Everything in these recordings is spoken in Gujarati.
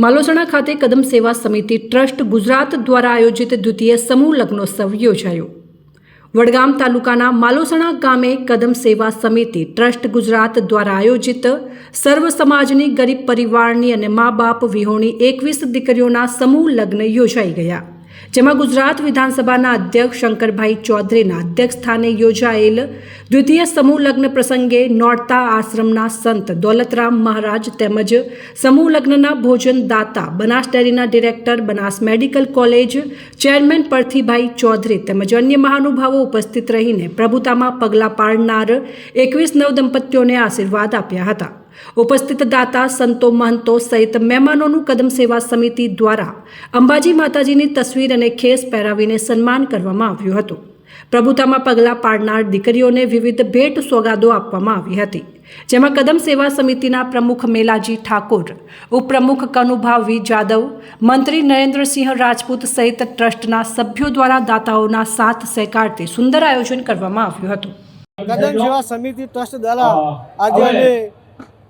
માલોસણા ખાતે કદમ સેવા સમિતિ ટ્રસ્ટ ગુજરાત દ્વારા આયોજિત દ્વિતીય સમૂહ લગ્નોત્સવ યોજાયો। વડગામ તાલુકાના માલોસણા ગામે કદમ સેવા સમિતિ ટ્રસ્ટ ગુજરાત દ્વારા આયોજિત સર્વ સમાજની ગરીબ પરિવારની અને મા બાપ વિહોણી 21 દીકરીઓના સમૂહ લગ્ન યોજાઈ ગયા, જેમાં ગુજરાત વિધાનસભાના અધ્યક્ષ શંકરભાઈ ચૌધરીના અધ્યક્ષ સ્થાને યોજાયેલ દ્વિતીય સમૂહ લગ્ન પ્રસંગે નોરતા આશ્રમના સંત દોલતરામ મહારાજ તેમજ સમૂહ લગ્નના ભોજન દાતા બનાસ ડેરીના director, Banas medical college chairman Parthibhai Chaudhary તેમજ અન્ય મહાનુભાવો ઉપસ્થિત રહીને પ્રભુતામાં પગલાં પાડનાર 21 નવદંપતીઓને આશીર્વાદ આપ્યા હતા। ઉપસ્થિત દાતા સંતો મહંતો સહિત મહેમાનોનું કદમ સેવા સમિતિ દ્વારા અંબાજી માતાજીની તસવીર અને ખેસ પહેરાવીને સન્માન કરવામાં આવ્યું હતું। પ્રભુતામાં પગલાં પાડનાર દીકરીઓને વિવિધ ભેટ સોગાદો આપવામાં આવી હતી, જેમાં કદમ સેવા સમિતિના પ્રમુખ મેલાજી ઠાકોર, ઉપપ્રમુખ કનુભાવી જાદવ, મંત્રી નરેન્દ્રસિંહ રાજપૂત સહિત ટ્રસ્ટના સભ્યો દ્વારા દાતાઓના સાથ સહકારથી સુંદર આયોજન કરવામાં આવ્યું હતું। કદમ સેવા સમિતિ ટ્રસ્ટ દ્વારા આજે અમે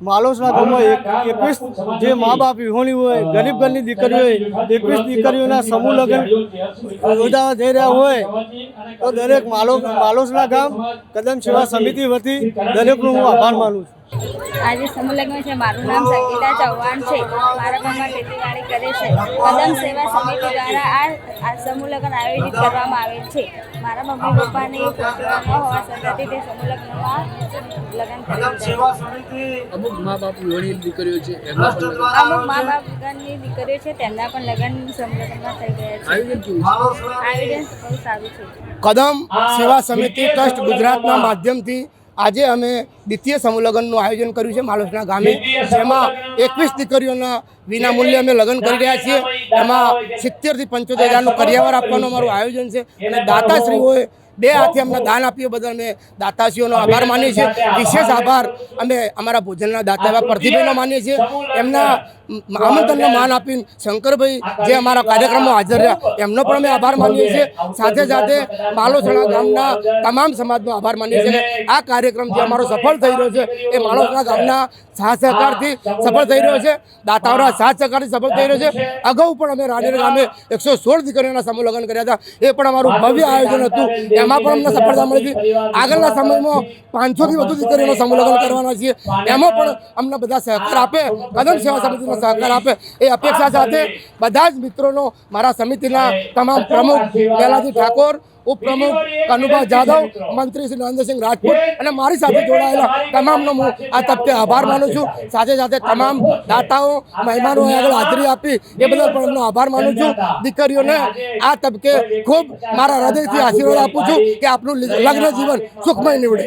માલોસણા ગામમાં 21 જે મા બાપ વિહોણી હોય, ગરીબ ઘરની દીકરીઓ હોય, 21 દીકરીઓના સમૂહ લગ્ન યોજાવા જઈ રહ્યા હોય તો દરેક માલોસણા ગામ કદમ સેવા સમિતિ વતી દરેકનો હું આભાર માનું છું। આજે સમૂહ લગ્ન છે। મારું નામ સંગીતા ચૌહાણ છે। મારા ગામમાં ખેતીવાડી કરે છે। કદમ સેવા સમિતિ દ્વારા આ સમૂહ લગ્ન આયોજિત કરવામાં આવેલ છે। મારા મમ્મી પપ્પાને પુત્રોનો હોવા છતાં તે સમૂહ લગ્નમાં લગ્ન કર્યું છે। અમુક મા બાપ વિહોણી દીકરીઓ છે, અમુક મા બાપ વગરની દીકરીઓ છે, તેમના પણ લગ્ન સમૂહ લગ્નમાં થઈ ગયા છે। આયોજન બહુ સારું છે। કદમ સેવા સમિતિ ટ્રસ્ટ ગુજરાતના માધ્યમથી આજે અમે દ્વિતીય સમૂહ લગ્નનું આયોજન કર્યું છે માલોસણા ગામે, જેમાં 21 દીકરીઓના વિના મૂલ્યે અમે લગ્ન કરી રહ્યા છીએ। એમાં 70,000 થી 75,000નું કરિયાવર આપવાનું અમારું આયોજન છે અને દાતાશ્રીઓએ 2 હાથે અમને દાન આપ્યું બદલ અમે દાતાશ્રીઓનો આભાર માનીએ છીએ। વિશેષ આભાર અમે અમારા ભોજનના દાતા એવા પરથીભાઈનો માનીએ છીએ। એમના આમંત્રણને માન આપીને શંકરભાઈ જે અમારા કાર્યક્રમમાં હાજર રહ્યા એમનો પણ અમે આભાર માનીએ છીએ। સાથે સાથે માલોસણા ગામના તમામ સમાજનો આભાર માનીએ છીએ કે આ કાર્યક્રમ જે અમારો સફળ થઈ રહ્યો છે એ માલોસણા ગામના સાથ સહકારથી સફળ થઈ રહ્યો છે, દાતાઓના સાથ સહકારથી સફળ થઈ રહ્યો છે। અગાઉ પણ અમે રાનેર ગામે 116 દીકરીઓના સમૂહ લગ્ન કર્યા હતા, એ પણ અમારું ભવ્ય આયોજન હતું, એમાં પણ અમને સફળતા મળી હતી। આગળના સમયમાં 500થી વધુ દીકરીઓનો સમૂહ લગ્ન કરવાના છીએ, એમાં પણ અમને બધા સહકાર આપે, કદમ સેવા સમિતિનો સહકાર આપે એ અપેક્ષા સાથે બધા જ મિત્રોનો મારા સમિતિના તમામ પ્રમુખ મેલાજી ઠાકોર, ઉપપ્રમુખ કનુભાઈ જાદવ, મંત્રી શ્રી નરેન્દ્રસિંહ રાજપૂત અને મારી સાથે જોડાયેલા તમામનો હું આ તબકે આભાર માનું છું। સાથે સાથે તમામ દાતાઓ મહેમાનો આગળ હાજરી આપી એ બદલ પણ એમનો આભાર માનું છું। દીકરીઓને આ તબકે ખૂબ મારા હૃદયથી આશીર્વાદ આપું છું કે આપનું લગ્ન જીવન સુખમય નીવડે।